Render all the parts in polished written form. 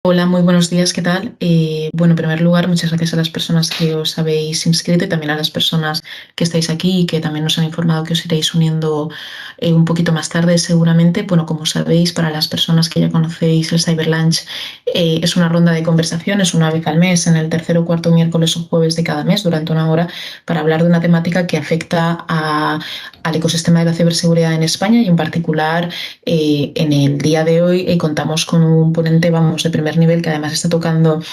Hola, muy buenos días, ¿qué tal? Bueno, en primer lugar, muchas gracias a las personas que os habéis inscrito y también a las personas que estáis aquí y que también nos han informado que os iréis uniendo un poquito más tarde seguramente. Bueno, como sabéis, para las personas que ya conocéis el Cyber Lunch, es una ronda de conversaciones una vez al mes, en el tercer o cuarto miércoles o jueves de cada mes, durante una hora, para hablar de una temática que afecta al ecosistema de la ciberseguridad en España y en particular en el día de hoy contamos con un ponente, vamos, de primer nivel que además está tocando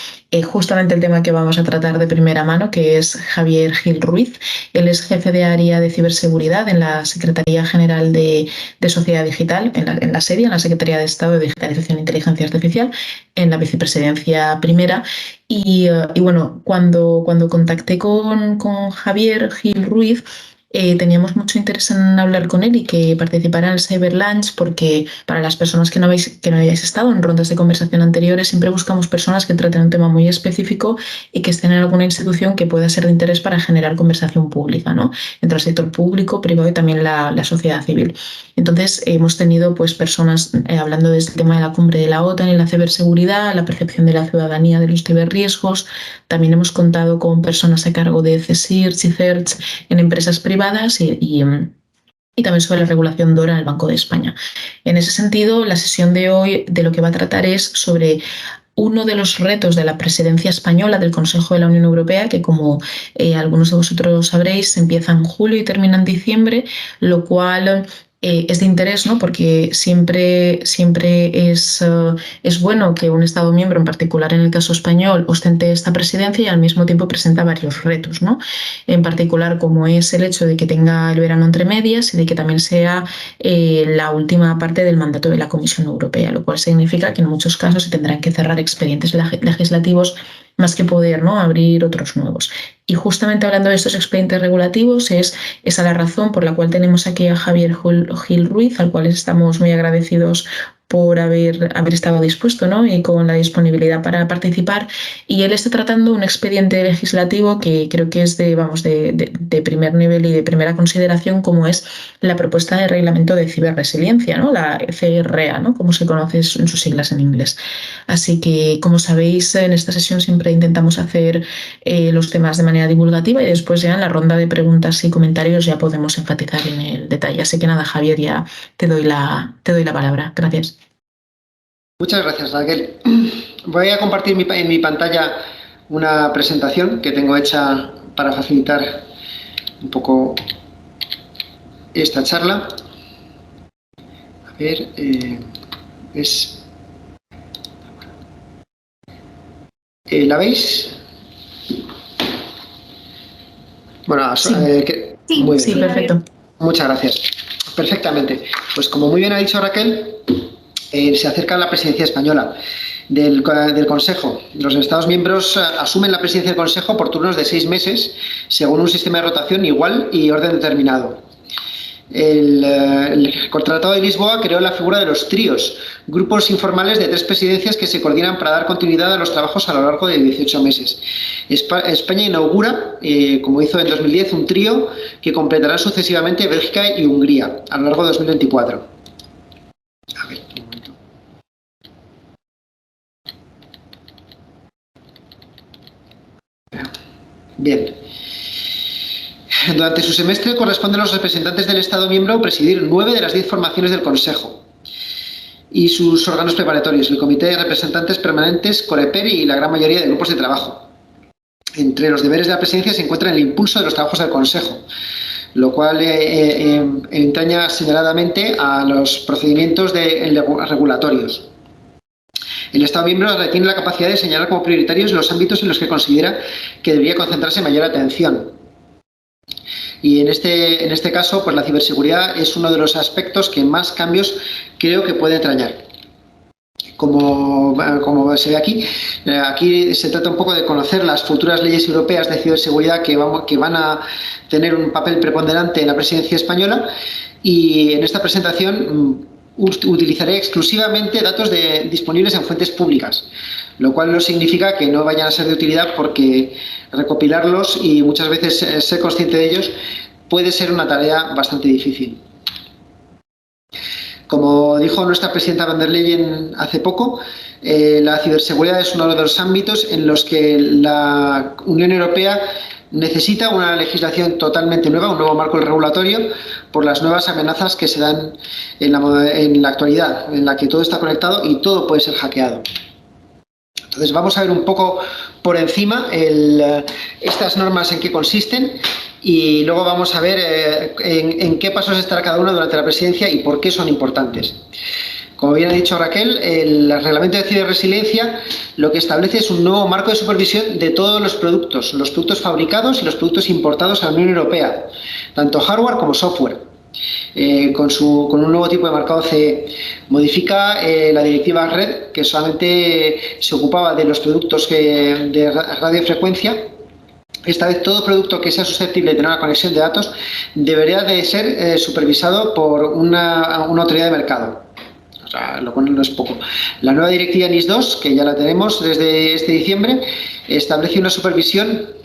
justamente el tema que vamos a tratar de primera mano, que es Javier Gil Ruiz. Él es jefe de área de ciberseguridad en la Secretaría General de Sociedad Digital, en la SEDI, en la Secretaría de Estado de Digitalización e Inteligencia Artificial, en la Vicepresidencia Primera. Y bueno, cuando contacté con Javier Gil Ruiz, teníamos mucho interés en hablar con él y que participara en el Cyber Lunch porque para las personas que no hayáis estado en rondas de conversación anteriores, siempre buscamos personas que traten un tema muy específico y que estén en alguna institución que pueda ser de interés para generar conversación pública, ¿no? Entre el sector público, privado y también la sociedad civil. Entonces, hemos tenido pues, personas hablando de este tema de la cumbre de la OTAN y la ciberseguridad, la percepción de la ciudadanía de los ciberriesgos. También hemos contado con personas a cargo de CSIRT y CERT en empresas privadas y también sobre la regulación DORA en el Banco de España. En ese sentido, la sesión de hoy de lo que va a tratar es sobre uno de los retos de la presidencia española del Consejo de la Unión Europea, que como algunos de vosotros sabréis, empieza en julio y termina en diciembre, lo cual es de interés, ¿no? Porque siempre es bueno que un Estado miembro, en particular en el caso español, ostente esta presidencia y al mismo tiempo presenta varios retos, ¿no? En particular, como es el hecho de que tenga el verano entre medias y de que también sea la última parte del mandato de la Comisión Europea, lo cual significa que en muchos casos se tendrán que cerrar expedientes legislativos más que poder, ¿no?, abrir otros nuevos. Y justamente hablando de estos expedientes regulativos, es esa la razón por la cual tenemos aquí a Javier Gil Ruiz, al cual estamos muy agradecidos por haber estado dispuesto, ¿no?, y con la disponibilidad para participar. Y él está tratando un expediente legislativo que creo que es de primer nivel y de primera consideración, como es la propuesta de reglamento de ciberresiliencia, ¿no?, la CRA, ¿no?, como se conoce en sus siglas en inglés. Así que, como sabéis, en esta sesión siempre intentamos hacer los temas de manera divulgativa y después ya en la ronda de preguntas y comentarios ya podemos enfatizar en el detalle. Así que nada, Javier, ya te doy la palabra. Gracias. Muchas gracias, Raquel. Voy a compartir en mi pantalla una presentación que tengo hecha para facilitar un poco esta charla. A ver, ¿la veis? Bueno, Sí, muy sí, bien. perfecto. Muchas gracias. Perfectamente. Pues como muy bien ha dicho Raquel, se acerca la presidencia española del Consejo. Los Estados miembros asumen la presidencia del Consejo por turnos de 6 meses, según un sistema de rotación igual y orden determinado. El Tratado de Lisboa creó la figura de los tríos, grupos informales de 3 presidencias que se coordinan para dar continuidad a los trabajos a lo largo de 18 meses. España inaugura, como hizo en 2010, un trío que completarán sucesivamente Bélgica y Hungría a lo largo de 2024. A ver, un momento. Bien. Durante su semestre corresponde a los representantes del Estado miembro presidir 9 de las 10 formaciones del Consejo y sus órganos preparatorios, el Comité de Representantes Permanentes, COREPER y la gran mayoría de grupos de trabajo. Entre los deberes de la presidencia se encuentra el impulso de los trabajos del Consejo, lo cual entraña señaladamente a los procedimientos regulatorios. El Estado miembro retiene la capacidad de señalar como prioritarios los ámbitos en los que considera que debería concentrarse mayor atención. Y en este caso, pues la ciberseguridad es uno de los aspectos que más cambios creo que puede entrañar. Como se ve aquí se trata un poco de conocer las futuras leyes europeas de ciberseguridad que van a tener un papel preponderante en la presidencia española, y en esta presentación utilizaré exclusivamente datos disponibles en fuentes públicas, lo cual no significa que no vayan a ser de utilidad, porque recopilarlos y muchas veces ser consciente de ellos puede ser una tarea bastante difícil. Como dijo nuestra presidenta von der Leyen hace poco, la ciberseguridad es uno de los ámbitos en los que la Unión Europea necesita una legislación totalmente nueva, un nuevo marco regulatorio, por las nuevas amenazas que se dan en la actualidad, en la que todo está conectado y todo puede ser hackeado. Entonces vamos a ver un poco por encima estas normas en qué consisten y luego vamos a ver en qué pasos estará cada una durante la presidencia y por qué son importantes. Como bien ha dicho Raquel, el reglamento de ciberresiliencia lo que establece es un nuevo marco de supervisión de todos los productos fabricados y los productos importados a la Unión Europea, tanto hardware como software. Con un nuevo tipo de marcado CE. Modifica la directiva RED, que solamente se ocupaba de los productos de radiofrecuencia. Esta vez todo producto que sea susceptible de tener una conexión de datos debería de ser supervisado por una autoridad de mercado. O sea, lo cual no es poco. La nueva directiva NIS2, que ya la tenemos desde este diciembre, establece una supervisión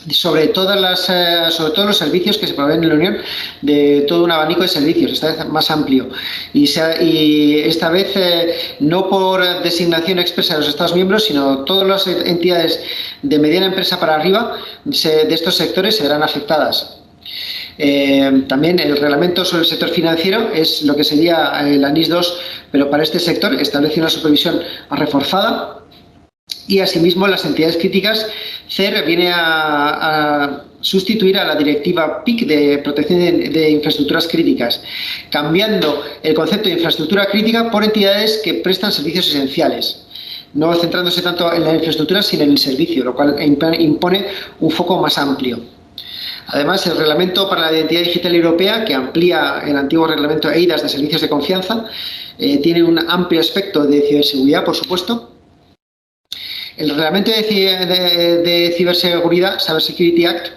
sobre todos los servicios que se proveen en la Unión, de todo un abanico de servicios, esta vez más amplio. Y esta vez no por designación expresa de los Estados miembros, sino todas las entidades de mediana empresa para arriba de estos sectores se verán afectadas. También el reglamento sobre el sector financiero es lo que sería la NIS2, pero para este sector establece una supervisión reforzada. Y asimismo las entidades críticas, CER viene a sustituir a la directiva PIC de protección de infraestructuras críticas, cambiando el concepto de infraestructura crítica por entidades que prestan servicios esenciales, no centrándose tanto en la infraestructura sino en el servicio, lo cual impone un foco más amplio. Además, el reglamento para la identidad digital europea, que amplía el antiguo reglamento EIDAS de servicios de confianza, tiene un amplio aspecto de ciberseguridad, por supuesto. El reglamento de ciberseguridad, Cyber Security Act,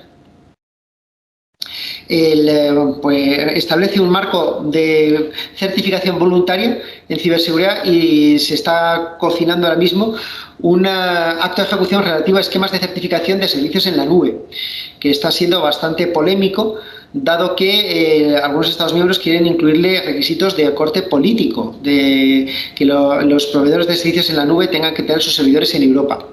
establece un marco de certificación voluntaria en ciberseguridad y se está cocinando ahora mismo un acto de ejecución relativo a esquemas de certificación de servicios en la nube, que está siendo bastante polémico, dado que algunos Estados miembros quieren incluirle requisitos de corte político, de que los proveedores de servicios en la nube tengan que tener sus servidores en Europa.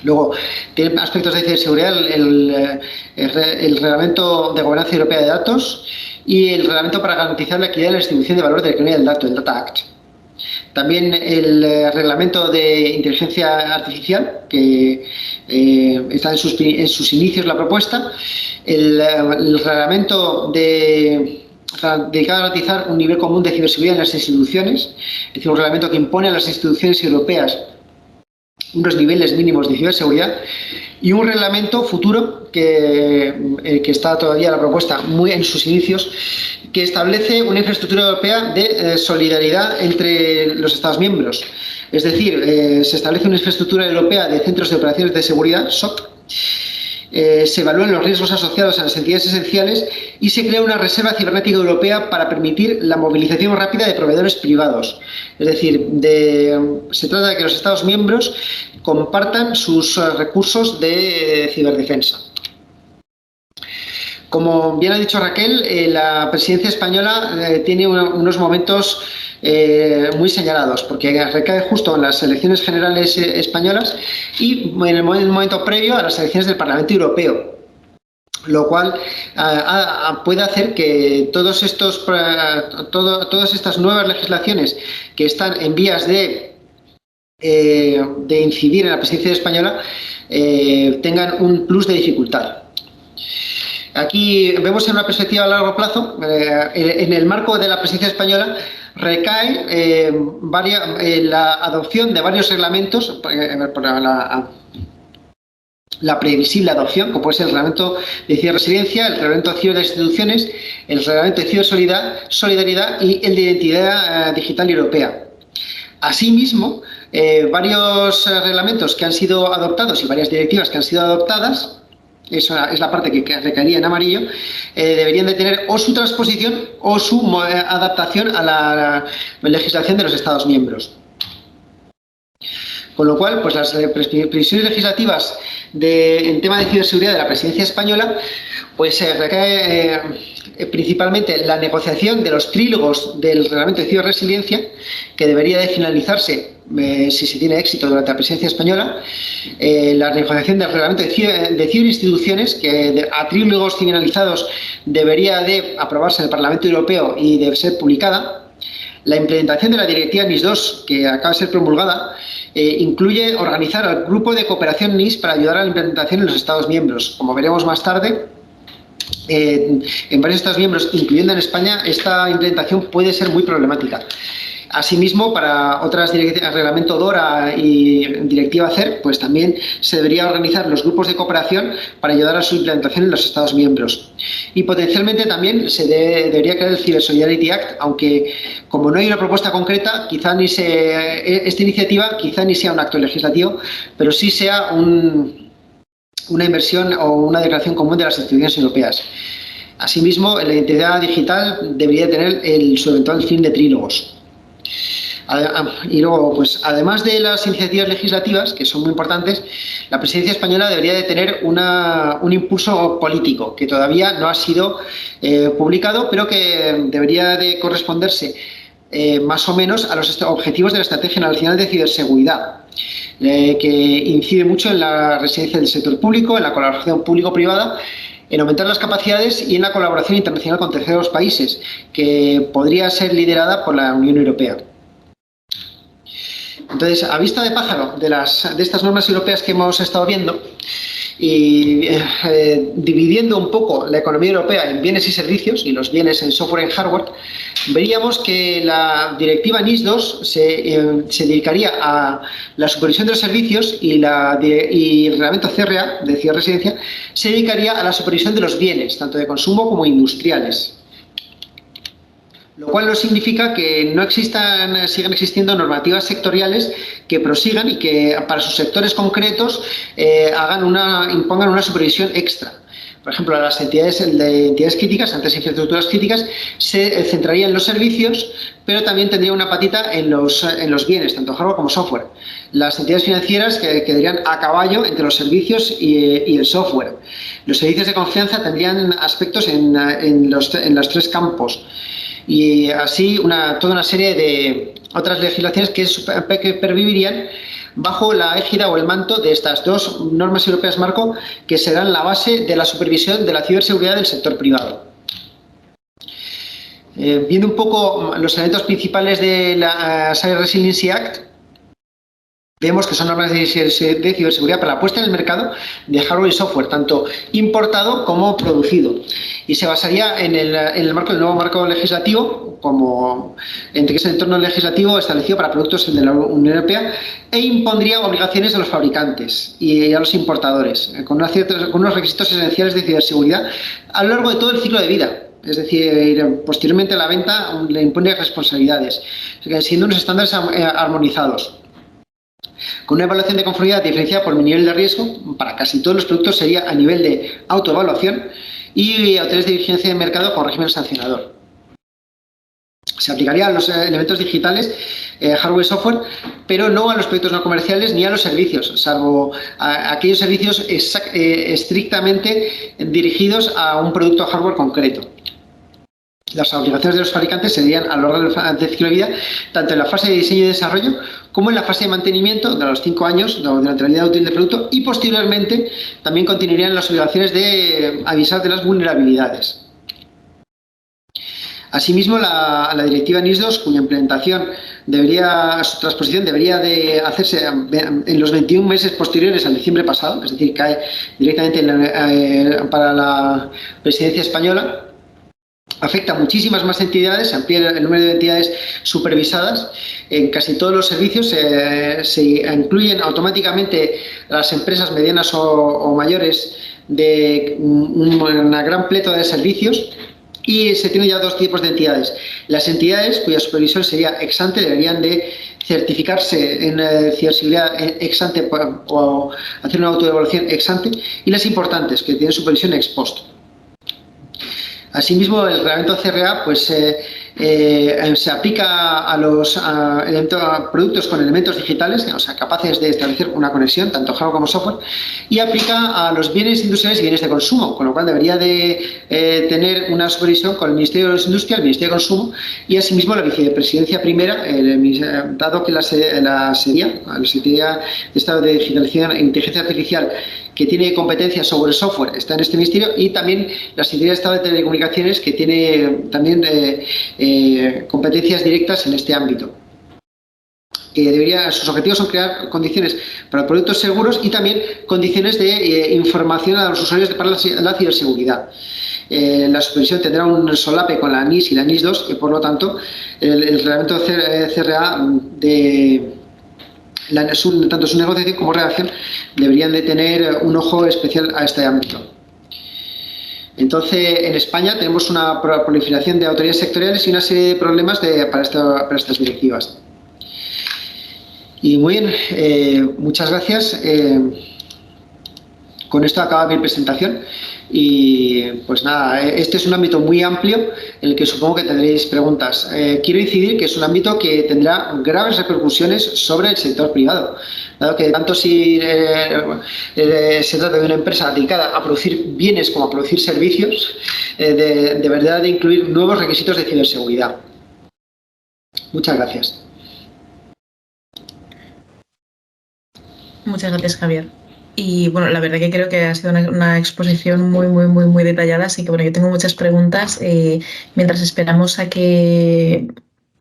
Luego, tiene aspectos de ciberseguridad el Reglamento de Gobernanza Europea de Datos y el Reglamento para garantizar la equidad en la distribución de valor de la economía del dato, el Data Act. También el Reglamento de Inteligencia Artificial, que está en sus inicios la propuesta, el Reglamento dedicado a garantizar un nivel común de ciberseguridad en las instituciones, es decir, un reglamento que impone a las instituciones europeas unos niveles mínimos de ciberseguridad, y un reglamento futuro que está todavía la propuesta muy en sus inicios, que establece una infraestructura europea de solidaridad entre los Estados miembros. Es decir, se establece una infraestructura europea de centros de operaciones de seguridad, SOC, se evalúan los riesgos asociados a las entidades esenciales y se crea una reserva cibernética europea para permitir la movilización rápida de proveedores privados. Es decir, se trata de que los Estados miembros compartan sus recursos de ciberdefensa. Como bien ha dicho Raquel, la presidencia española tiene unos momentos muy señalados, porque recae justo en las elecciones generales españolas y en el momento previo a las elecciones del Parlamento Europeo, lo cual puede hacer que todas estas nuevas legislaciones que están en vías de incidir en la presidencia española tengan un plus de dificultad. Aquí vemos en una perspectiva a largo plazo, en el marco de la presidencia española, recae la adopción de varios reglamentos, la previsible adopción, como puede ser el reglamento de ciberresiliencia, el reglamento de instituciones, el reglamento de cibersolidaridad y el de identidad digital europea. Asimismo, varios reglamentos que han sido adoptados y varias directivas que han sido adoptadas, esa es la parte que recaería en amarillo, deberían de tener o su transposición o su adaptación a la legislación de los Estados miembros. Con lo cual, pues las previsiones legislativas en tema de ciberseguridad de la presidencia española pues recae principalmente la negociación de los trílogos del Reglamento de Ciberresiliencia, que debería de finalizarse, si se tiene éxito, durante la presidencia española, la negociación del Reglamento de Ciberinstituciones, que a trílogos finalizados debería de aprobarse en el Parlamento Europeo y de ser publicada. La implementación de la directiva NIS2, que acaba de ser promulgada, incluye organizar al grupo de cooperación NIS para ayudar a la implementación en los Estados miembros. Como veremos más tarde, en varios Estados miembros, incluyendo en España, esta implementación puede ser muy problemática. Asimismo, para otras directivas, reglamento DORA y directiva CER, pues también se debería organizar los grupos de cooperación para ayudar a su implementación en los Estados miembros. Y potencialmente también se debería crear el Cyber Solidarity Act, aunque como no hay una propuesta concreta, esta iniciativa quizá ni sea un acto legislativo, pero sí sea una inversión o una declaración común de las instituciones europeas. Asimismo, la identidad digital debería tener su eventual fin de trílogos. Y luego, pues además de las iniciativas legislativas, que son muy importantes, la presidencia española debería de tener un impulso político que todavía no ha sido publicado, pero que debería de corresponderse más o menos a los objetivos de la Estrategia Nacional de Ciberseguridad, que incide mucho en la residencia del sector público, en la colaboración público-privada, en aumentar las capacidades y en la colaboración internacional con terceros países, que podría ser liderada por la Unión Europea. Entonces, a vista de pájaro de estas normas europeas que hemos estado viendo y dividiendo un poco la economía europea en bienes y servicios y los bienes en software y en hardware, veríamos que la directiva NIS2 se dedicaría a la supervisión de los servicios y el reglamento CRA de ciberresidencia se dedicaría a la supervisión de los bienes, tanto de consumo como industriales. Lo cual no significa que no sigan existiendo normativas sectoriales que prosigan y que para sus sectores concretos impongan una supervisión extra. Por ejemplo, las entidades críticas, antes infraestructuras críticas, se centrarían en los servicios, pero también tendría una patita en los bienes, tanto hardware como software. Las entidades financieras quedarían a caballo entre los servicios y el software. Los servicios de confianza tendrían aspectos en los tres campos. Y así toda una serie de otras legislaciones que pervivirían bajo la égida o el manto de estas dos normas europeas marco, que serán la base de la supervisión de la ciberseguridad del sector privado. Viendo un poco los elementos principales de la Cyber Resiliency Act, vemos que son normas de ciberseguridad para la puesta en el mercado de hardware y software, tanto importado como producido. Y se basaría en el nuevo marco legislativo, que es el entorno legislativo establecido para productos de la Unión Europea, e impondría obligaciones a los fabricantes y a los importadores, con unos requisitos esenciales de ciberseguridad a lo largo de todo el ciclo de vida. Es decir, posteriormente a la venta le impone responsabilidades, siendo unos estándares armonizados. Con una evaluación de conformidad diferenciada por nivel de riesgo, para casi todos los productos sería a nivel de autoevaluación y autoridades de vigilancia de mercado con régimen sancionador. Se aplicaría a los elementos digitales, hardware y software, pero no a los proyectos no comerciales ni a los servicios, salvo a aquellos servicios estrictamente dirigidos a un producto hardware concreto. Las obligaciones de los fabricantes serían a lo largo del ciclo de vida, tanto en la fase de diseño y desarrollo como en la fase de mantenimiento de los 5 años durante la vida útil del producto, y posteriormente también continuarían las obligaciones de avisar de las vulnerabilidades. Asimismo, la directiva NIS2, cuya implementación su transposición debería de hacerse en los 21 meses posteriores al diciembre pasado, es decir, cae directamente para la presidencia española, afecta a muchísimas más entidades, se amplía el número de entidades supervisadas. En casi todos los servicios se incluyen automáticamente las empresas medianas o mayores de una gran pleta de servicios, y se tienen ya dos tipos de entidades. Las entidades cuya supervisión sería ex ante deberían de certificarse en ciberseguridad ex ante o hacer una autoevaluación ex ante, y las importantes que tienen supervisión ex post. Asimismo, el reglamento CRA se aplica a los productos con elementos digitales, o sea, capaces de establecer una conexión, tanto hardware como software, y aplica a los bienes industriales y bienes de consumo, con lo cual debería de tener una supervisión con el Ministerio de Industria, el Ministerio de Consumo y asimismo la Vicepresidencia Primera, dado que la Secretaría de Estado de Digitalización e Inteligencia Artificial, que tiene competencias sobre software, está en este ministerio, y también la Secretaría de Estado de Telecomunicaciones, que tiene también competencias directas en este ámbito. Sus objetivos son crear condiciones para productos seguros y también condiciones de información a los usuarios para la ciberseguridad. La supervisión tendrá un solape con la NIS y la NIS2, y por lo tanto el reglamento CRA tanto su negociación como redacción deberían de tener un ojo especial a este ámbito. Entonces, en España tenemos una proliferación de autoridades sectoriales y una serie de problemas para estas directivas. Y muy bien, muchas gracias. Con esto acaba mi presentación. Y pues nada, este es un ámbito muy amplio en el que supongo que tendréis preguntas. Quiero incidir que es un ámbito que tendrá graves repercusiones sobre el sector privado, dado que tanto si se trata de una empresa dedicada a producir bienes como a producir servicios, deberá de incluir nuevos requisitos de ciberseguridad. Muchas gracias. Muchas gracias, Javier. Y bueno, la verdad que creo que ha sido una exposición muy detallada, así que bueno, yo tengo muchas preguntas. Mientras esperamos a que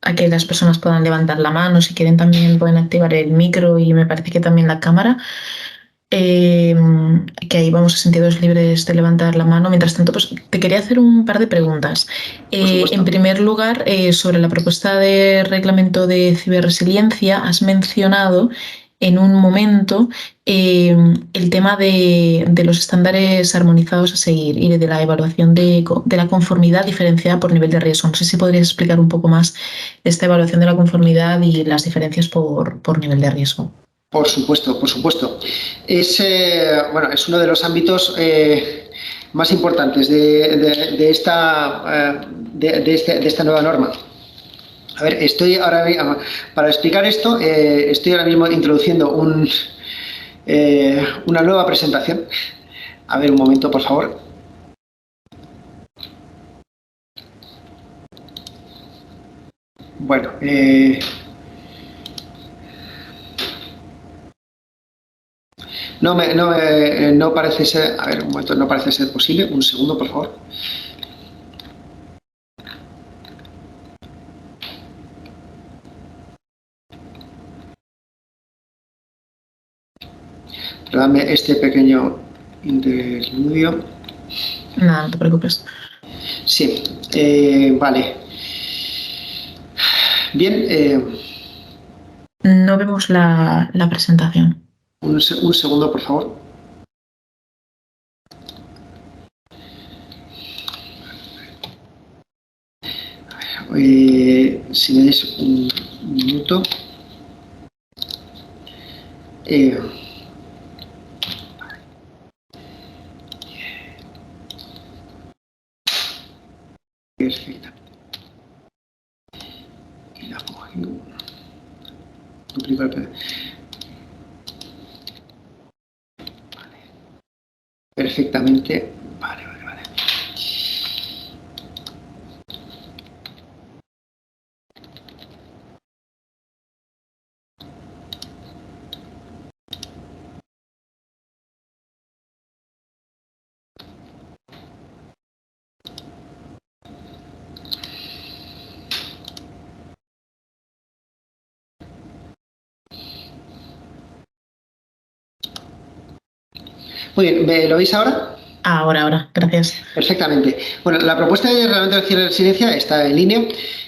las personas puedan levantar la mano, si quieren también pueden activar el micro y me parece que también la cámara. Que ahí vamos a sentidos libres de levantar la mano. Mientras tanto, pues te quería hacer un par de preguntas. En primer lugar, sobre la propuesta de reglamento de ciberresiliencia, has mencionado en un momento el tema de los estándares armonizados a seguir y de la evaluación de la conformidad diferenciada por nivel de riesgo. No sé si podrías explicar un poco más esta evaluación de la conformidad y las diferencias por nivel de riesgo. Por supuesto, por supuesto. Es uno de los ámbitos más importantes de esta nueva norma. A ver, para explicar esto, estoy ahora mismo introduciendo una nueva presentación. A ver, un momento, por favor. Bueno, no parece ser, a ver, un momento, no parece ser posible. Un segundo, por favor. Dame este pequeño interludio. Nada, no te preocupes. Sí, vale. Bien. No vemos la presentación. Un segundo, por favor. Si me des un minuto. Perfecto. Y la cojo. Duplicar. Vale. Perfectamente. Vale. Muy bien, ¿lo veis ahora? Ahora, gracias. Perfectamente. Bueno, la propuesta de reglamento de ciberresiliencia está en línea.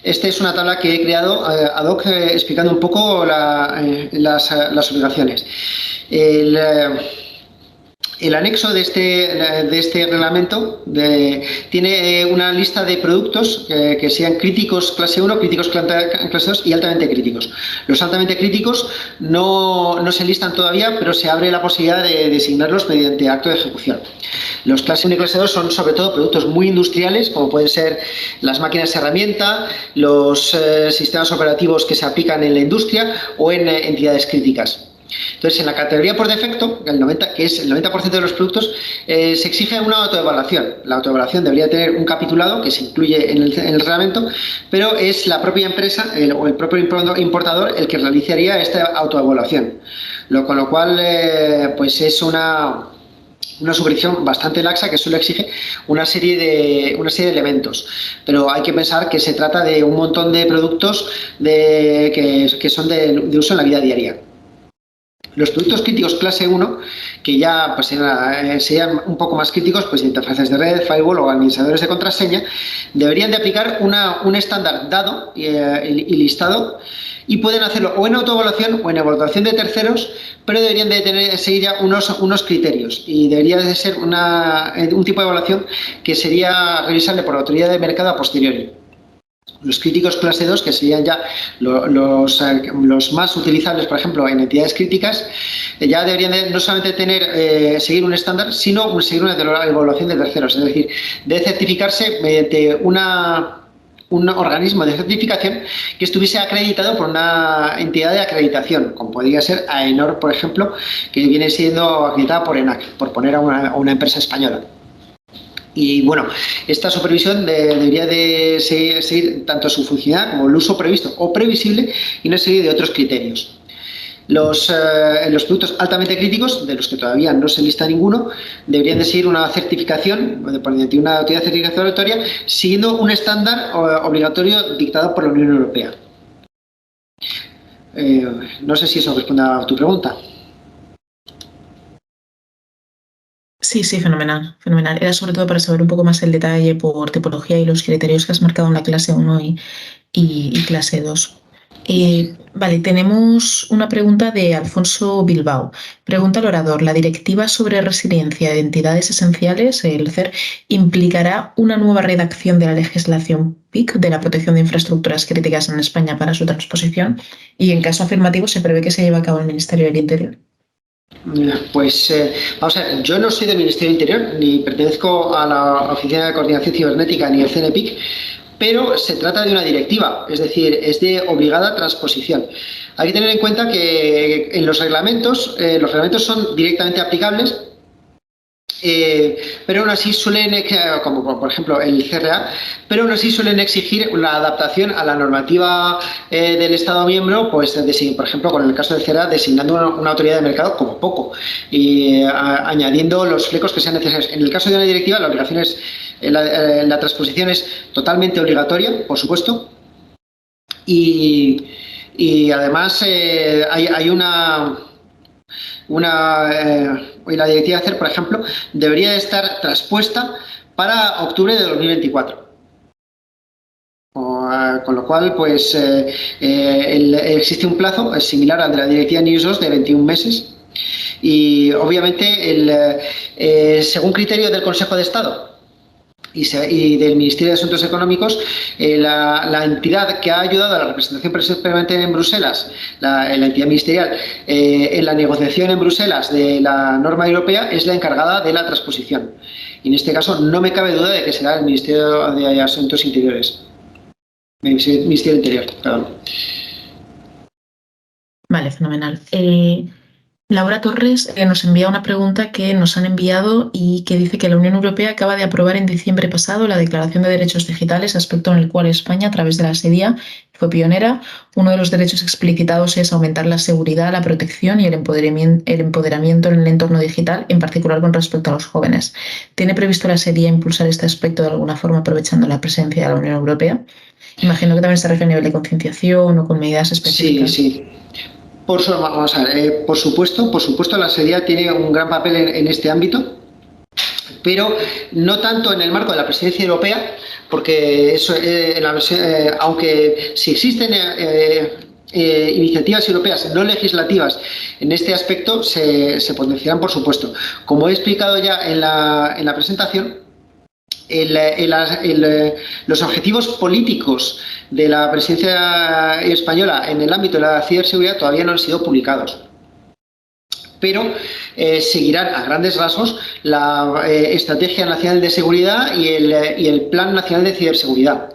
Esta es una tabla que he creado ad hoc explicando un poco las obligaciones. El anexo de este reglamento tiene una lista de productos que sean críticos clase 1, críticos clase 2 y altamente críticos. Los altamente críticos no se listan todavía, pero se abre la posibilidad de designarlos mediante acto de ejecución. Los clase 1 y clase 2 son sobre todo productos muy industriales, como pueden ser las máquinas herramienta, los sistemas operativos que se aplican en la industria o en entidades críticas. Entonces, en la categoría por defecto, que es el 90% de los productos, se exige una autoevaluación. La autoevaluación debería tener un capitulado que se incluye en el reglamento, pero es la propia empresa o el propio importador el que realizaría esta autoevaluación. Con lo cual, pues es una suscripción bastante laxa que solo exige una serie de elementos, pero hay que pensar que se trata de un montón de productos que son de uso en la vida diaria. Los productos críticos clase 1, que ya pues, serían un poco más críticos, pues interfaces de red, firewall o administradores de contraseña, deberían de aplicar un estándar dado y listado, y pueden hacerlo o en autoevaluación o en evaluación de terceros, pero deberían de seguir ya unos criterios, y debería de ser un tipo de evaluación que sería revisable por la autoridad de mercado a posteriori. Los críticos clase 2, que serían ya los más utilizables, por ejemplo, en entidades críticas, ya deberían no solamente seguir un estándar, sino seguir una evaluación de terceros, es decir, de certificarse mediante un organismo de certificación que estuviese acreditado por una entidad de acreditación, como podría ser AENOR, por ejemplo, que viene siendo acreditada por ENAC, por poner a una empresa española. Y bueno, esta supervisión debería de seguir tanto su funcionalidad como el uso previsto o previsible y una serie de otros criterios. Los productos altamente críticos, de los que todavía no se lista ninguno, deberían de seguir una certificación mediante una autoridad certificatoria, siguiendo un estándar obligatorio dictado por la Unión Europea. No sé si eso responde a tu pregunta. Sí, fenomenal, fenomenal. Era sobre todo para saber un poco más el detalle por tipología y los criterios que has marcado en la clase 1 y clase 2. Vale, tenemos una pregunta de Alfonso Bilbao. Pregunta al orador, ¿la directiva sobre resiliencia de entidades esenciales, el CER, implicará una nueva redacción de la legislación PIC de la protección de infraestructuras críticas en España para su transposición? Y en caso afirmativo, ¿se prevé que se lleve a cabo el Ministerio del Interior? Pues vamos a ver, yo no soy del Ministerio del Interior, ni pertenezco a la Oficina de Coordinación Cibernética ni al CNPIC, pero se trata de una directiva, es decir, es de obligada transposición. Hay que tener en cuenta que en los reglamentos son directamente aplicables, pero aún así suelen, como por ejemplo el CRA, pero aún así suelen exigir la adaptación a la normativa del Estado miembro, pues por ejemplo con el caso del CRA designando una autoridad de mercado como poco y añadiendo los flecos que sean necesarios. En el caso de una directiva la obligación es, la transposición es totalmente obligatoria, por supuesto, y además hay la directiva CER, por ejemplo, debería de estar traspuesta para octubre de 2024. Con lo cual, pues existe un plazo similar al de la directiva NIS 2 de 21 meses. Y obviamente, según criterio del Consejo de Estado y del Ministerio de Asuntos Económicos, la entidad que ha ayudado a la representación permanente en Bruselas, la entidad ministerial, en la negociación en Bruselas de la norma europea, es la encargada de la transposición. Y en este caso no me cabe duda de que será el Ministerio de Asuntos Interiores. Ministerio Interior, perdón. Vale, fenomenal. Laura Torres nos envía una pregunta que nos han enviado y que dice que la Unión Europea acaba de aprobar en diciembre pasado la Declaración de Derechos Digitales, aspecto en el cual España, a través de la SEDIA, fue pionera. Uno de los derechos explicitados es aumentar la seguridad, la protección y el empoderamiento en el entorno digital, en particular con respecto a los jóvenes. ¿Tiene previsto la SEDIA impulsar este aspecto de alguna forma aprovechando la presencia de la Unión Europea? Imagino que también se refiere a nivel de concienciación o con medidas específicas. Sí. Vamos a ver, por supuesto, la SEDIA tiene un gran papel en este ámbito, pero no tanto en el marco de la presidencia europea, porque eso, aunque si existen iniciativas europeas no legislativas en este aspecto se potenciarán, por supuesto. Como he explicado ya en la presentación, los objetivos políticos de la presidencia española en el ámbito de la ciberseguridad todavía no han sido publicados, pero seguirán a grandes rasgos la Estrategia Nacional de Seguridad y el Plan Nacional de Ciberseguridad.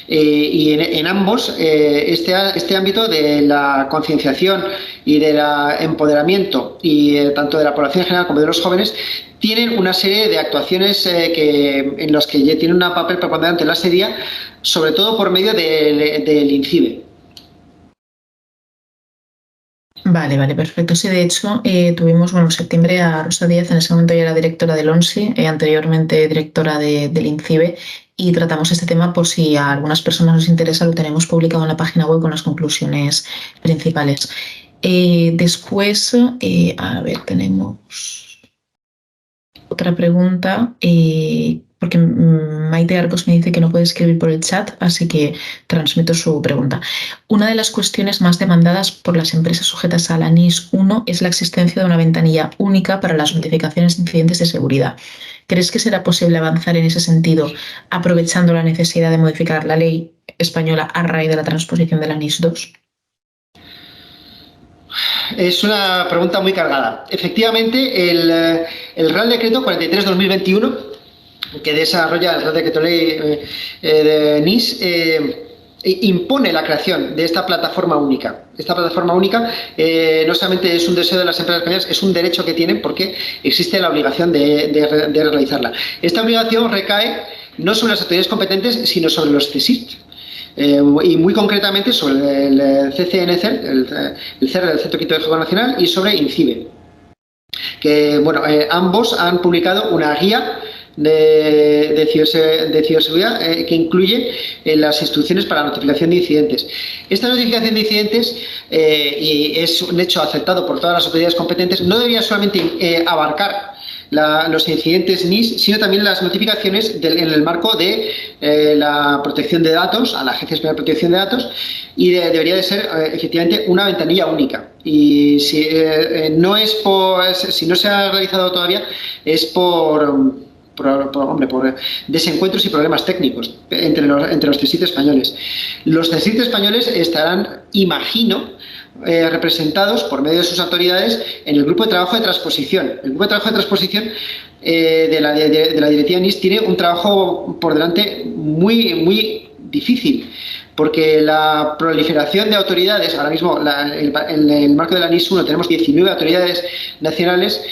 Y en ambos, este ámbito de la concienciación y del empoderamiento, y tanto de la población en general como de los jóvenes, tienen una serie de actuaciones en las que tienen un papel preponderante en la SEDIA, sobre todo por medio del INCIBE. Vale, perfecto. Sí, de hecho, tuvimos en septiembre a Rosa Díaz, en ese momento ella era directora del ONSI, anteriormente directora del INCIBE, y tratamos este tema por si a algunas personas nos interesa, lo tenemos publicado en la página web con las conclusiones principales. Después, a ver, tenemos otra pregunta, porque Maite Arcos me dice que no puede escribir por el chat, así que transmito su pregunta. Una de las cuestiones más demandadas por las empresas sujetas a la NIS 1 es la existencia de una ventanilla única para las notificaciones de incidentes de seguridad. ¿Crees que será posible avanzar en ese sentido, aprovechando la necesidad de modificar la ley española a raíz de la transposición de la NIS 2? Es una pregunta muy cargada. Efectivamente, el Real Decreto 43/2021, que desarrolla el Real Decreto Ley de NIS, impone la creación de esta plataforma única. Esta plataforma única no solamente es un deseo de las empresas españolas, es un derecho que tienen porque existe la obligación de realizarla. Esta obligación recae no sobre las autoridades competentes, sino sobre los CSIRT. Y muy concretamente sobre el CCNCERT, el CERT, el Centro Quinto de Juego Nacional, y sobre INCIBE, que ambos han publicado una guía de ciberseguridad que incluye las instrucciones para la notificación de incidentes. Esta notificación de incidentes, y es un hecho aceptado por todas las autoridades competentes, no debería solamente abarcar los incidentes NIS, sino también las notificaciones en el marco de la protección de datos, a la Agencia Española de Protección de Datos, y debería de ser efectivamente una ventanilla única. Y si no se ha realizado todavía, es por desencuentros y problemas técnicos entre los CSIRT españoles. Los CSIRT españoles estarán, imagino, representados por medio de sus autoridades en el grupo de trabajo de transposición. El grupo de trabajo de transposición de la directiva NIS tiene un trabajo por delante muy difícil, porque la proliferación de autoridades, ahora mismo en el marco de la NIS 1 tenemos 19 autoridades nacionales,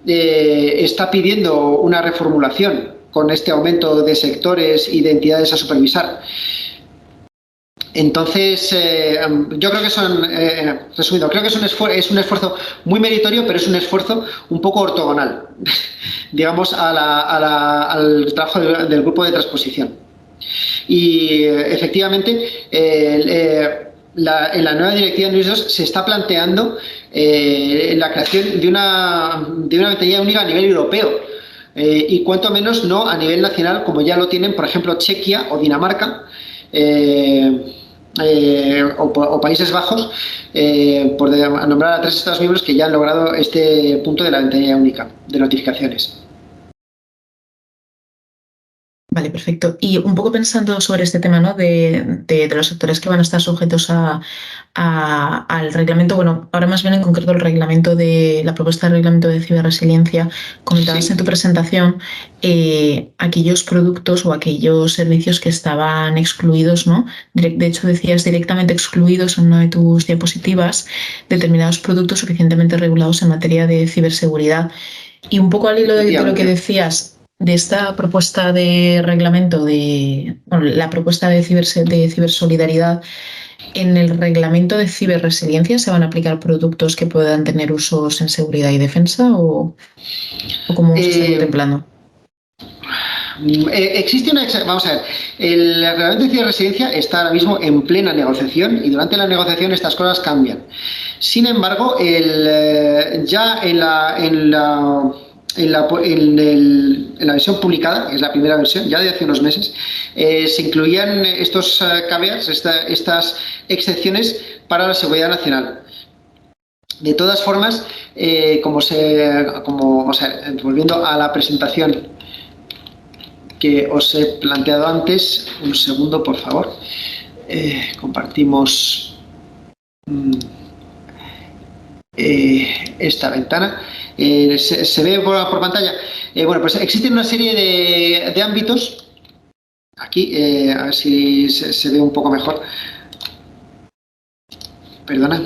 está pidiendo una reformulación con este aumento de sectores y de entidades a supervisar. Entonces, yo creo que resumido, creo que es un esfuerzo muy meritorio, pero es un esfuerzo un poco ortogonal, digamos, al trabajo del grupo de transposición. Y efectivamente, en la nueva directiva NIS 2 se está planteando la creación de una ventanilla única a nivel europeo, y cuanto menos no a nivel nacional, como ya lo tienen, por ejemplo, Chequia o Dinamarca, o Países Bajos, por nombrar a 3 Estados miembros que ya han logrado este punto de la ventanilla única de notificaciones. Vale, perfecto. Y un poco pensando sobre este tema, ¿no? de los sectores que van a estar sujetos al reglamento, bueno, ahora más bien en concreto el reglamento de la propuesta de reglamento de ciberresiliencia, comentabas en tu presentación aquellos productos o aquellos servicios que estaban excluidos, ¿no? De hecho, decías directamente excluidos en una de tus diapositivas, determinados productos suficientemente regulados en materia de ciberseguridad. Y un poco al hilo de lo que decías de esta propuesta de reglamento, la propuesta de cibersolidaridad, ¿en el reglamento de ciberresiliencia se van a aplicar productos que puedan tener usos en seguridad y defensa o cómo se está contemplando? Vamos a ver, el reglamento de ciberresiliencia está ahora mismo en plena negociación y durante la negociación estas cosas cambian. Sin embargo, ya en la versión publicada, que es la primera versión, ya de hace unos meses, se incluían estos caveats, estas excepciones para la seguridad nacional. De todas formas, volviendo a la presentación que os he planteado antes, un segundo, por favor, compartimos esta ventana. ¿Se ve por pantalla? Bueno, pues existen una serie de ámbitos. Aquí, a ver si se ve un poco mejor. Perdona.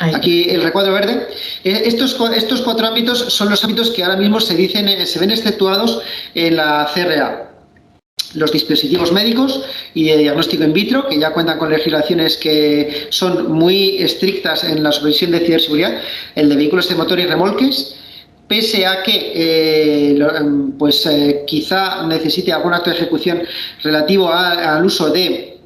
Ahí. Aquí el recuadro verde. Estos 4 ámbitos son los ámbitos que ahora mismo se ven exceptuados en la CRA. Los dispositivos médicos y de diagnóstico in vitro, que ya cuentan con legislaciones que son muy estrictas en la supervisión de ciberseguridad, el de vehículos de motor y remolques, pese a que quizá necesite algún acto de ejecución relativo al uso de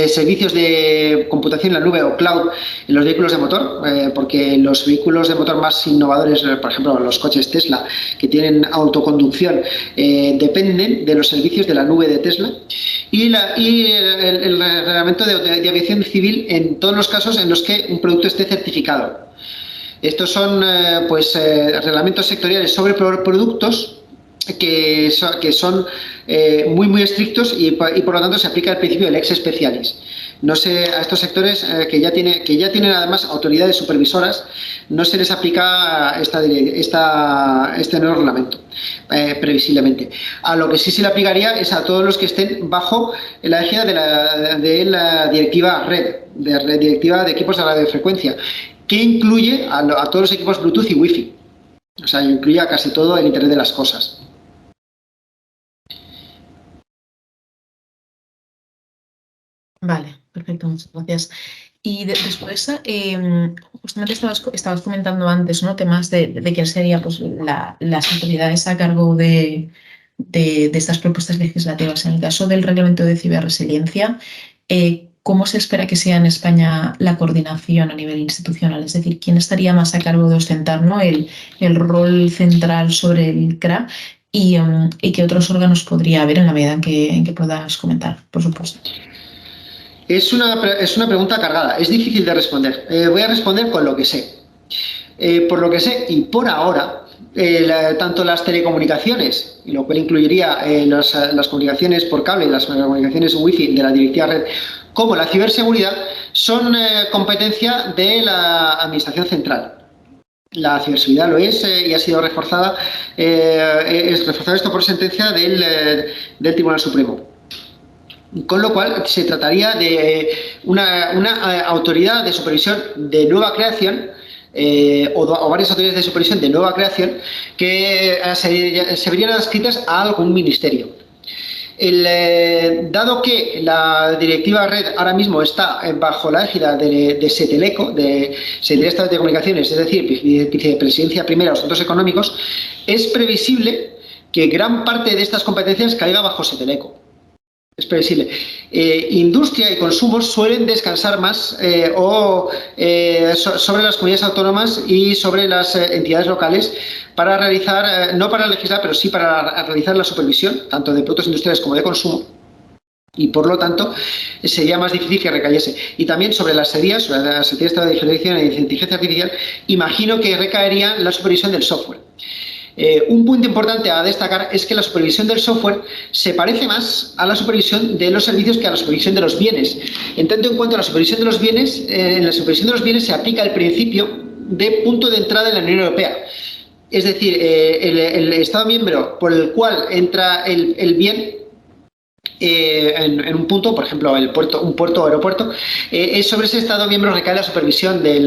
servicios de computación en la nube o cloud en los vehículos de motor, porque los vehículos de motor más innovadores, por ejemplo los coches Tesla que tienen autoconducción, dependen de los servicios de la nube de Tesla, y el reglamento de aviación civil en todos los casos en los que un producto esté certificado. Estos son reglamentos sectoriales sobre productos que son muy estrictos y por lo tanto se aplica el principio del ex specialis. No sé, a estos sectores que ya tienen además autoridades supervisoras, no se les aplica este nuevo reglamento, previsiblemente. A lo que sí se le aplicaría es a todos los que estén bajo la égida de la directiva directiva de equipos de radiofrecuencia, que incluye a todos los equipos Bluetooth y Wi-Fi. O sea, incluye a casi todo el Internet de las cosas. Vale, perfecto, muchas gracias. Y después, justamente estabas comentando antes, ¿no? Temas de quién sería pues, las autoridades a cargo de estas propuestas legislativas. En el caso del reglamento de ciberresiliencia, ¿cómo se espera que sea en España la coordinación a nivel institucional? Es decir, ¿quién estaría más a cargo de ostentar, ¿no? el rol central sobre el CRA y qué otros órganos podría haber en la medida en que puedas comentar, por supuesto? Es una pregunta cargada, es difícil de responder. Voy a responder con lo que sé. Por lo que sé, y por ahora, tanto las telecomunicaciones, lo cual incluiría las comunicaciones por cable y las comunicaciones Wi-Fi de la directiva red, como la ciberseguridad, son competencia de la Administración Central. La ciberseguridad lo es y ha sido reforzada esto por sentencia del Tribunal Supremo. Con lo cual se trataría de una autoridad de supervisión de nueva creación o varias autoridades de supervisión de nueva creación que se verían adscritas a algún ministerio. Dado que la directiva red ahora mismo está bajo la égida de SETELECO, de Secretaría de Estado de Comunicaciones, es decir, Vicepresidencia Primera de Asuntos Económicos, es previsible que gran parte de estas competencias caiga bajo SETELECO. Es previsible. Industria y consumo suelen descansar más sobre las comunidades autónomas y sobre las entidades locales para realizar, no para legislar, pero sí para realizar la supervisión, tanto de productos industriales como de consumo. Y por lo tanto sería más difícil que recayese. Y también sobre las SEDIAS, sobre la Secretaría de Estado de Diferencia y de Inteligencia Artificial, imagino que recaería la supervisión del software. Un punto importante a destacar es que la supervisión del software se parece más a la supervisión de los servicios que a la supervisión de los bienes. En tanto en cuanto a la supervisión de los bienes, en la supervisión de los bienes se aplica el principio de punto de entrada en la Unión Europea. Es decir, el Estado miembro por el cual entra el bien en un punto, por ejemplo, un puerto o aeropuerto, es sobre ese Estado miembro recae la supervisión del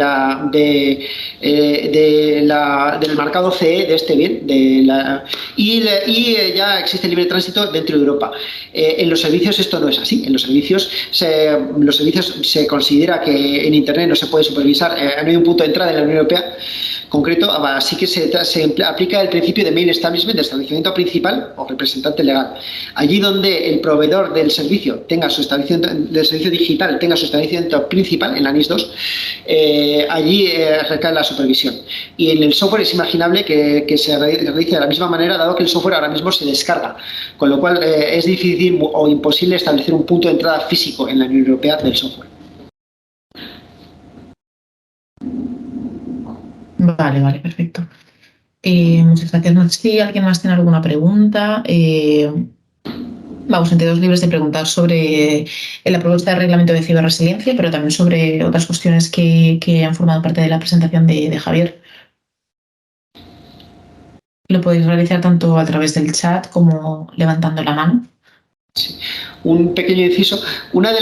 mercado CE de este bien y ya existe libre tránsito dentro de Europa. En los servicios esto no es así. En los servicios se considera que en Internet no se puede supervisar, no hay un punto de entrada en la Unión Europea, concreto, así que se aplica el principio de main establishment, de establecimiento principal o representante legal. Allí donde el proveedor del servicio tenga su establecimiento, del servicio digital tenga su establecimiento principal, en la NIS 2, allí recae la supervisión. Y en el software es imaginable que se realice de la misma manera, dado que el software ahora mismo se descarga, con lo cual es difícil o imposible establecer un punto de entrada físico en la Unión Europea del software. Vale, perfecto. Muchas gracias. No sé si alguien más tiene alguna pregunta. Vamos, sentidos libres de preguntar sobre la propuesta de reglamento de ciberresiliencia, pero también sobre otras cuestiones que han formado parte de la presentación de Javier. Lo podéis realizar tanto a través del chat como levantando la mano. Sí. Un pequeño inciso. Uno de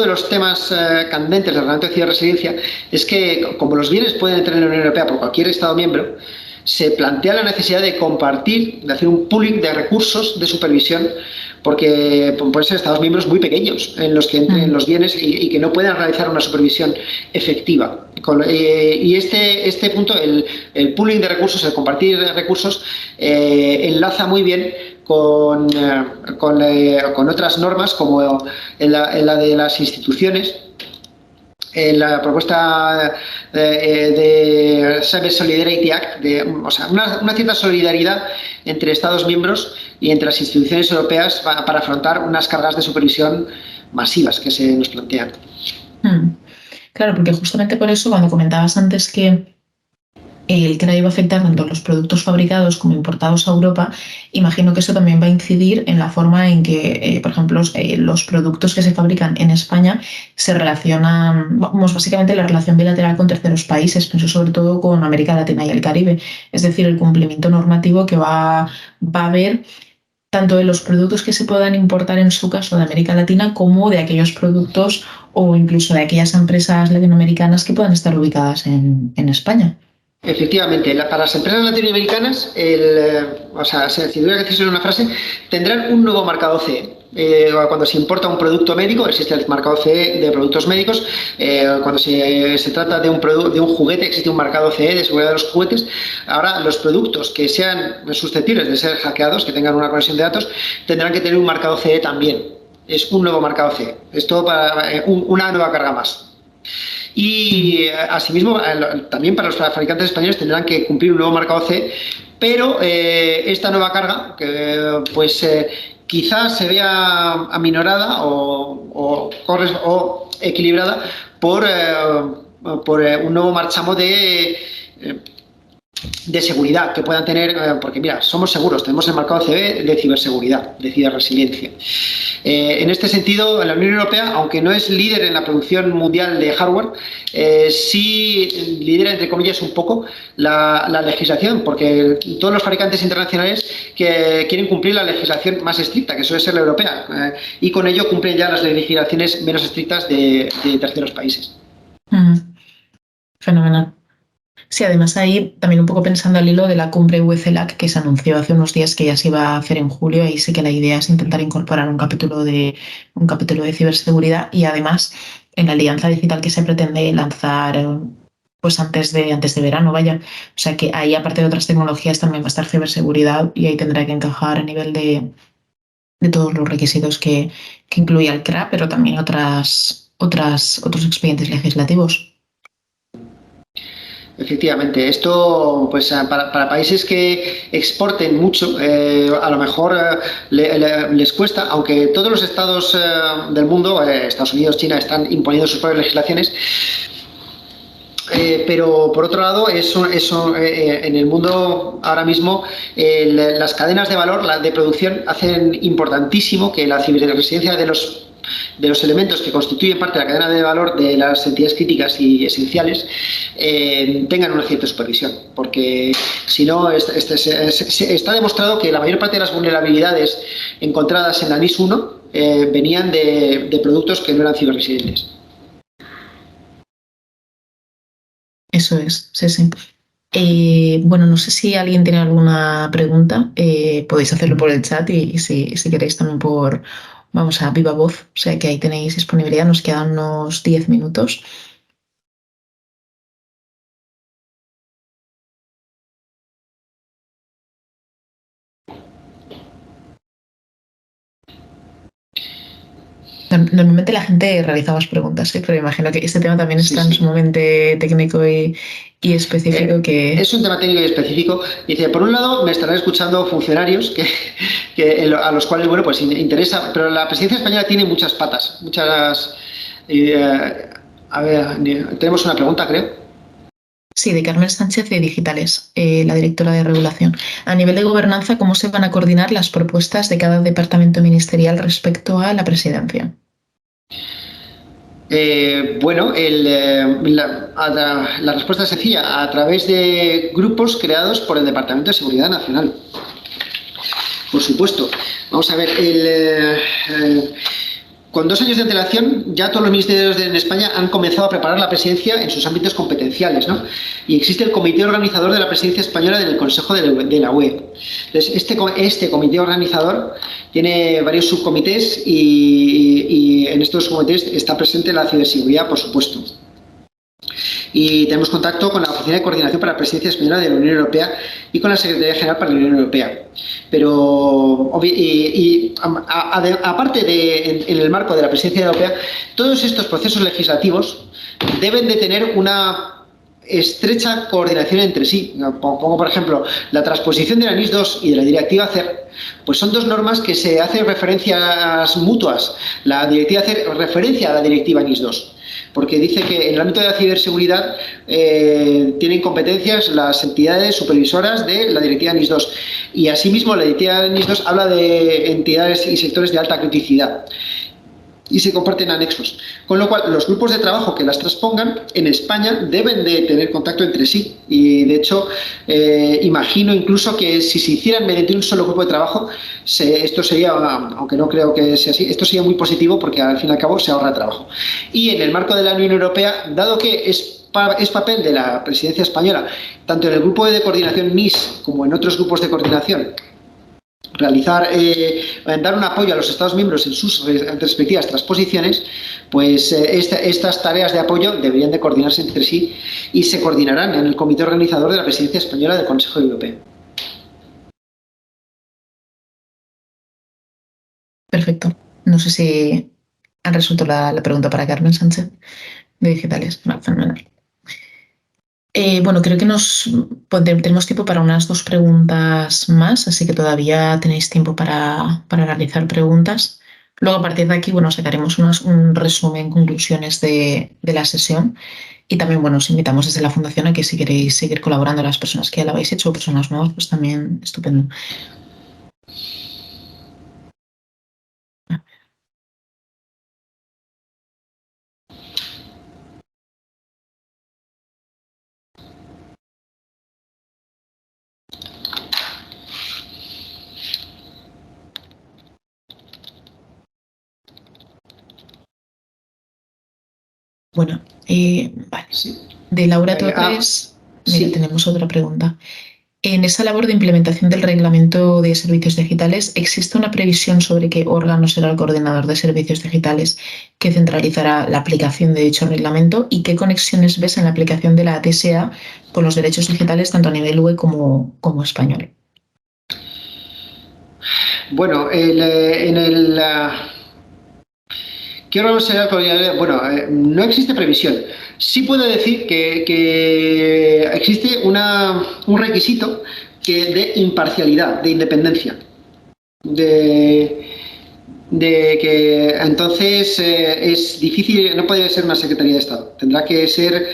los temas candentes del reglamento de ciberresiliencia es que, como los bienes pueden entrar en la Unión Europea por cualquier Estado miembro, se plantea la necesidad de compartir, de hacer un pooling de recursos de supervisión, porque pueden ser Estados miembros muy pequeños en los que entren los bienes y que no puedan realizar una supervisión efectiva. Y este punto, el pooling de recursos, el compartir recursos, enlaza muy bien con otras normas, como en la de las instituciones, en la propuesta de Cyber Solidarity Act, o sea, una cierta solidaridad entre Estados miembros y entre las instituciones europeas para afrontar unas cargas de supervisión masivas que se nos plantean. Claro, porque justamente por eso, cuando comentabas antes que el CRA iba a afectar tanto a los productos fabricados como importados a Europa, imagino que eso también va a incidir en la forma en que, por ejemplo, los productos que se fabrican en España se relacionan, vamos, básicamente la relación bilateral con terceros países, pienso sobre todo con América Latina y el Caribe, es decir, el cumplimiento normativo que va a haber tanto de los productos que se puedan importar en su caso de América Latina como de aquellos productos o incluso de aquellas empresas latinoamericanas que puedan estar ubicadas en España. Efectivamente, para las empresas latinoamericanas, o sea, si tuviera que decirlo en una frase, tendrán un nuevo marcado CE. Cuando se importa un producto médico, existe el marcado CE de productos médicos. Cuando se trata de un juguete, existe un marcado CE de seguridad de los juguetes. Ahora, los productos que sean susceptibles de ser hackeados, que tengan una conexión de datos, tendrán que tener un marcado CE también. Es un nuevo marcado CE. Es todo para una nueva carga más. Y asimismo, también para los fabricantes españoles tendrán que cumplir un nuevo marcado CE, pero esta nueva carga, pues quizás se vea aminorada o equilibrada por un nuevo marchamo de seguridad que puedan tener, porque mira, somos seguros, tenemos el marcado CE de ciberseguridad, de ciberresiliencia. En este sentido, la Unión Europea, aunque no es líder en la producción mundial de hardware, sí lidera, entre comillas, un poco la legislación, porque todos los fabricantes internacionales que quieren cumplir la legislación más estricta, que suele ser la europea, y con ello cumplen ya las legislaciones menos estrictas de terceros países. Fenomenal. Sí, además ahí también un poco pensando al hilo de la cumbre UECELAC que se anunció hace unos días que ya se iba a hacer en julio, ahí sí que la idea es intentar incorporar un capítulo de ciberseguridad y además en la alianza digital que se pretende lanzar pues antes de verano, vaya. O sea que ahí aparte de otras tecnologías también va a estar ciberseguridad y ahí tendrá que encajar a nivel de todos los requisitos que incluye el CRA, pero también otros expedientes legislativos. Efectivamente, esto pues para países que exporten mucho, a lo mejor les cuesta, aunque todos los estados del mundo, Estados Unidos, China, están imponiendo sus propias legislaciones. Pero por otro lado, en el mundo ahora mismo las cadenas de valor, de producción, hacen importantísimo que la ciberresistencia de los elementos que constituyen parte de la cadena de valor de las entidades críticas y esenciales tengan una cierta supervisión, porque si no, está demostrado que la mayor parte de las vulnerabilidades encontradas en la NIS 1 venían de productos que no eran ciberresilientes. Eso es, sí. Bueno, no sé si alguien tiene alguna pregunta, podéis hacerlo por el chat y si queréis también vamos a viva voz, o sea que ahí tenéis disponibilidad, nos quedan unos 10 minutos. Normalmente la gente realiza más preguntas, ¿eh? Pero imagino que este tema también es Sí, tan sí. sumamente técnico y específico que... Es un tema técnico y específico. Dice, por un lado, me estarán escuchando funcionarios a los cuales, bueno, pues interesa, pero la presidencia española tiene muchas patas, muchas... a ver, tenemos una pregunta, creo. Sí, de Carmen Sánchez de Digitales, la directora de regulación. A nivel de gobernanza, ¿cómo se van a coordinar las propuestas de cada departamento ministerial respecto a la presidencia? Bueno, la respuesta es sencilla, a través de grupos creados por el Departamento de Seguridad Nacional. Por supuesto. Vamos a ver, con 2 años de antelación, ya todos los ministerios en España han comenzado a preparar la presidencia en sus ámbitos competenciales, ¿no? Y existe el comité organizador de la presidencia española del Consejo de la UE. Entonces, este comité organizador tiene varios subcomités y en estos comités está presente la ciberseguridad, por supuesto. Y tenemos contacto con la Oficina de Coordinación para la Presidencia Española de la Unión Europea y con la Secretaría General para la Unión Europea. Pero, aparte en el marco de la Presidencia Europea, todos estos procesos legislativos deben de tener una estrecha coordinación entre sí. Como por ejemplo la transposición de la NIS 2 y de la directiva CER, pues son 2 normas que se hacen referencias mutuas. La directiva CER referencia a la directiva NIS 2, porque dice que en el ámbito de la ciberseguridad tienen competencias las entidades supervisoras de la directiva NIS 2 y asimismo la directiva NIS 2 habla de entidades y sectores de alta criticidad y se comparten anexos. Con lo cual, los grupos de trabajo que las transpongan en España deben de tener contacto entre sí. Y, de hecho, imagino incluso que si se hicieran mediante un solo grupo de trabajo, esto sería, aunque no creo que sea así, esto sería muy positivo porque al fin y al cabo se ahorra trabajo. Y en el marco de la Unión Europea, dado que es papel de la presidencia española, tanto en el grupo de coordinación NIS como en otros grupos de coordinación, dar un apoyo a los Estados miembros en sus respectivas transposiciones, pues estas tareas de apoyo deberían de coordinarse entre sí y se coordinarán en el comité organizador de la presidencia española del Consejo Europeo. Perfecto. No sé si han resuelto la pregunta para Carmen Sánchez de Digitales. Vale, fenomenal. Bueno, creo que tenemos tiempo para unas 2 preguntas más, así que todavía tenéis tiempo para realizar preguntas. Luego, a partir de aquí, bueno, sacaremos un resumen, conclusiones de la sesión. Y también, bueno, os invitamos desde la Fundación a que si queréis seguir colaborando, las personas que ya lo habéis hecho o personas nuevas, pues también estupendo. Bueno, vale. Sí. De Laura Torres, mira, Sí. tenemos otra pregunta. En esa labor de implementación del reglamento de servicios digitales, ¿existe una previsión sobre qué órgano será el coordinador de servicios digitales que centralizará la aplicación de dicho reglamento y qué conexiones ves en la aplicación de la TSA con los derechos digitales tanto a nivel UE como español? Bueno, ¿qué órgano será el coordinador? Bueno, no existe previsión. Sí puedo decir que existe un requisito de imparcialidad, de independencia. De que entonces es difícil, no puede ser una Secretaría de Estado, tendrá que ser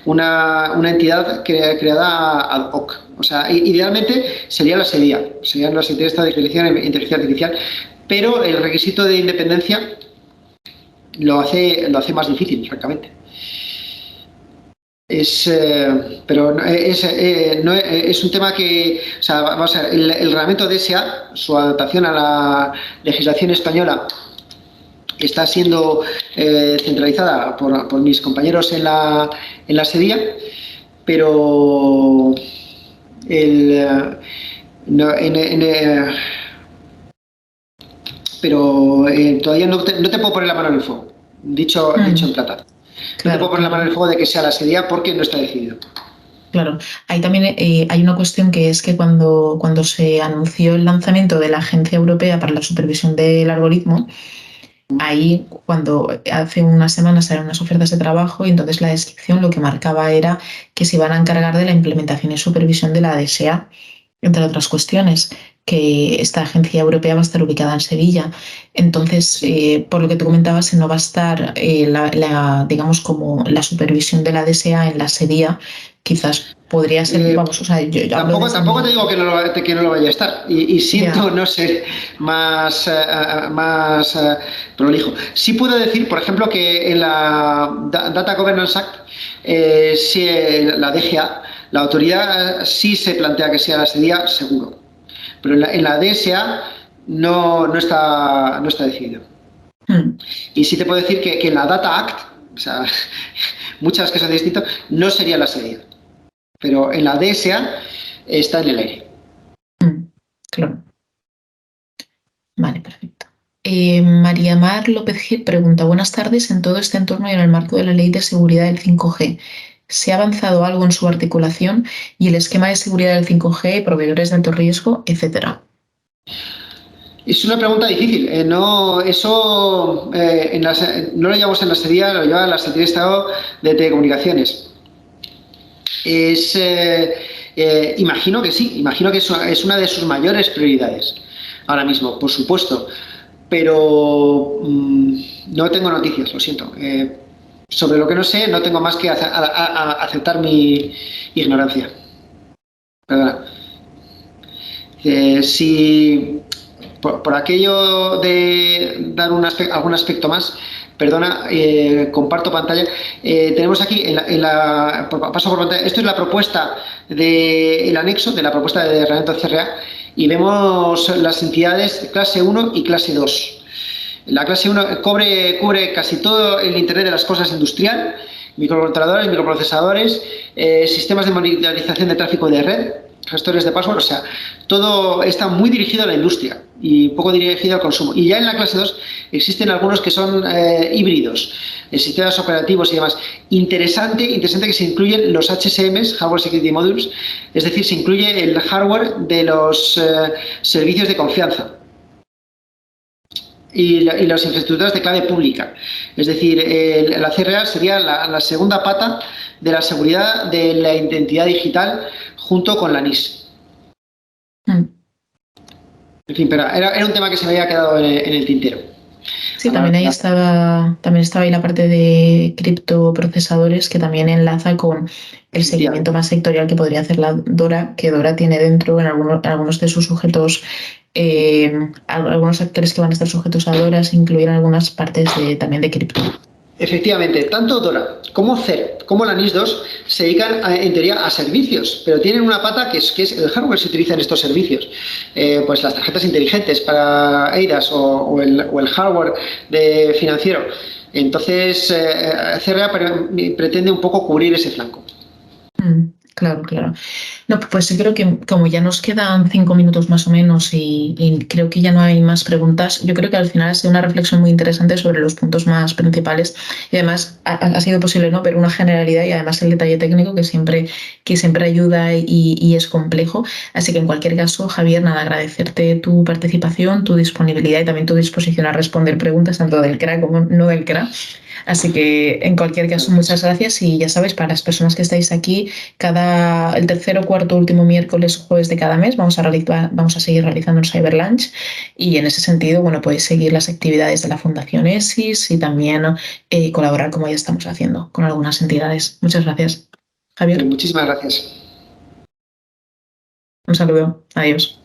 una entidad creada ad hoc. O sea, idealmente sería la SEDIA, serían las Secretarías de Estado de Inteligencia Artificial, pero el requisito de independencia lo hace más difícil, francamente. Pero es un tema que, o sea, vamos a ver, el reglamento DSA, su adaptación a la legislación española, está siendo centralizada por mis compañeros en la SEDIA, pero todavía no te puedo poner la mano en el fuego, dicho en plata. No te puedo poner la mano en el fuego de que sea la SEDIA porque no está decidido. Claro, ahí también hay una cuestión que es que cuando se anunció el lanzamiento de la Agencia Europea para la Supervisión del Algoritmo, Ahí, cuando hace unas semanas salen unas ofertas de trabajo y entonces la descripción lo que marcaba era que se iban a encargar de la implementación y supervisión de la DSA, entre otras cuestiones, que esta agencia europea va a estar ubicada en Sevilla. Entonces, por lo que tú comentabas, no va a estar, digamos, como la supervisión de la DSA en la SEDIA, quizás podría ser, Eh, vamos, o sea, yo hablo desde Tampoco te mi... digo que no lo vaya a estar. Y siento Ya. no ser más prolijo. Sí puedo decir, por ejemplo, que en la Data Governance Act, sí, la DGA, la autoridad sí se plantea que sea la SEDIA, seguro. Pero en la DSA no está decidido. Mm, Y sí te puedo decir que en la Data Act, o sea, muchas que son distintas, no sería la SEDIA. Pero en la DSA está en el aire. claro. Vale, perfecto. María Mar López Gil pregunta, buenas tardes, en todo este entorno y en el marco de la Ley de Seguridad del 5G, ¿se ha avanzado algo en su articulación y el esquema de seguridad del 5G, proveedores de alto riesgo, etcétera? Es una pregunta difícil. No, eso no lo llevamos en la SEDIA, lo lleva la Secretaría de Estado de Telecomunicaciones. Es, imagino que sí, imagino que es una de sus mayores prioridades ahora mismo, por supuesto, pero no tengo noticias, lo siento. Sobre lo que no sé, no tengo más que aceptar mi ignorancia. Perdona. Si por aquello de dar algún aspecto más, perdona, comparto pantalla. Tenemos aquí, paso por pantalla, esto es la propuesta del anexo de la propuesta de reglamento CRA y vemos las entidades clase 1 y clase 2. La clase 1 cubre casi todo el Internet de las cosas industrial, microcontroladores, microprocesadores, sistemas de monitorización de tráfico de red, gestores de password, o sea, todo está muy dirigido a la industria y poco dirigido al consumo. Y ya en la clase 2 existen algunos que son híbridos, sistemas operativos y demás. Interesante que se incluyen los HSMs, Hardware Security Modules, es decir, se incluye el hardware de los servicios de confianza y las infraestructuras de clave pública. Es decir, la CRA sería la segunda pata de la seguridad de la identidad digital junto con la NIS. Mm. En fin, pero era un tema que se me había quedado en el tintero. Sí, también estaba ahí la parte de criptoprocesadores que también enlaza con el seguimiento Efectivamente. más sectorial que podría hacer la DORA, que DORA tiene dentro en algunos de sus sujetos, algunos actores que van a estar sujetos a DORA se incluyen algunas partes también de cripto. Efectivamente, tanto Dora como CERT como la NIS 2 se dedican en teoría a servicios, pero tienen una pata que es el hardware que se utiliza en estos servicios. Pues las tarjetas inteligentes para EIDAS o el hardware de financiero. Entonces, CRA pretende un poco cubrir ese flanco. Claro, claro. No, pues yo creo que como ya nos quedan 5 minutos más o menos y creo que ya no hay más preguntas, yo creo que al final ha sido una reflexión muy interesante sobre los puntos más principales y además ha sido posible, ¿no?, ver una generalidad y además el detalle técnico que siempre ayuda y es complejo. Así que en cualquier caso, Javier, nada, agradecerte tu participación, tu disponibilidad y también tu disposición a responder preguntas tanto del CRA como no del CRA. Así que en cualquier caso, muchas gracias y ya sabéis, para las personas que estáis aquí, el tercer o cuarto último miércoles o jueves de cada mes vamos a seguir realizando un Cyber Lunch y en ese sentido, bueno, podéis seguir las actividades de la Fundación ESIS y también colaborar como ya estamos haciendo con algunas entidades. Muchas gracias. Javier, Muchísimas gracias. un saludo. Adiós.